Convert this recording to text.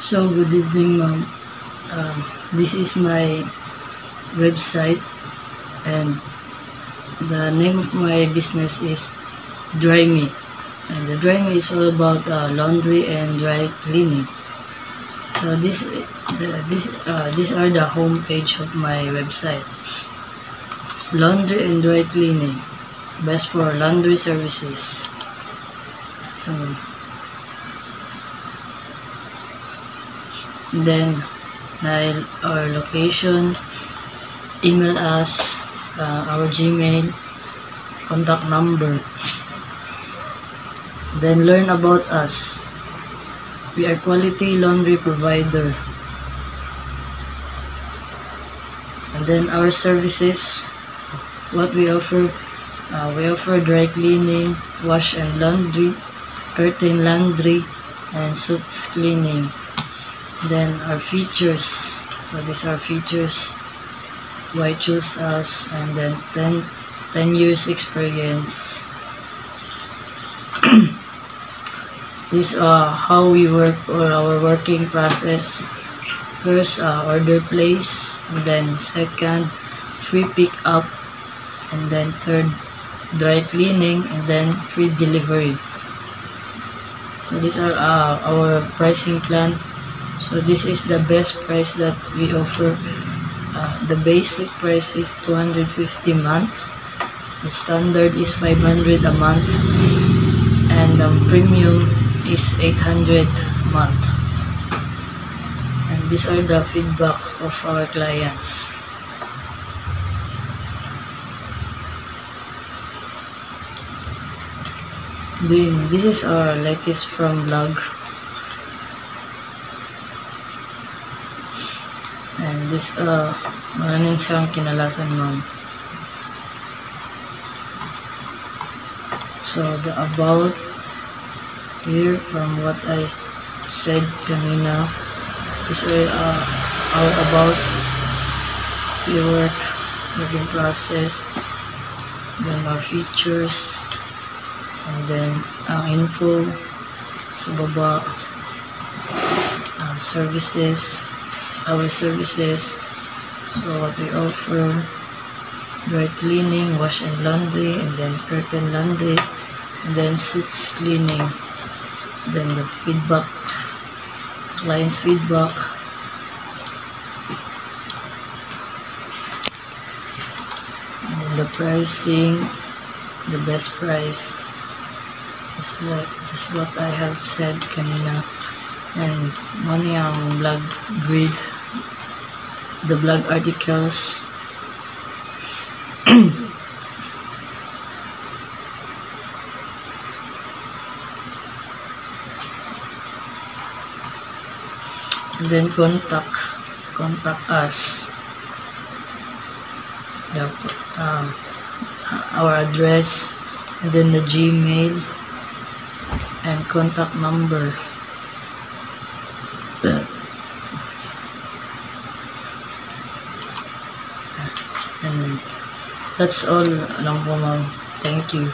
So good evening, ma'am. This is my website, and the name of my business is Dry Me. And the Dry Me is all about laundry and dry cleaning. So these are the home page of my website. Laundry and dry cleaning, best for laundry services. So then our location, email us, our Gmail, contact number. Then learn about us. We are quality laundry provider. And then our services, what we offer dry cleaning, wash and laundry, curtain laundry, and suits cleaning. Then our features, so these are features, why choose us, and then 10 years experience. This is how we work, or our working process. First, order place, and then second, free pick up, and then third, dry cleaning, and then free delivery. So these are our pricing plan. So this is the best price that we offer. The basic price is 250 a month. The standard is 500 a month, and the premium is 800 a month. And these are the feedback of our clients. Then this is our latest from vlog. And this maraming siyang kinalasan, ma'am. So the about here, from what I said kanina, is our about your working process, then our features, and then ang info sa baba, services, our services. So what we offer: dry cleaning, wash and laundry, and then curtain laundry, and then suits cleaning. Then the feedback, client's feedback, and then the pricing, the best price is what I have said kanina. And money ang blog grid, the blog articles. And then contact us. Our address, and then the Gmail and contact number. And that's all lang po, ma'am. Thank you.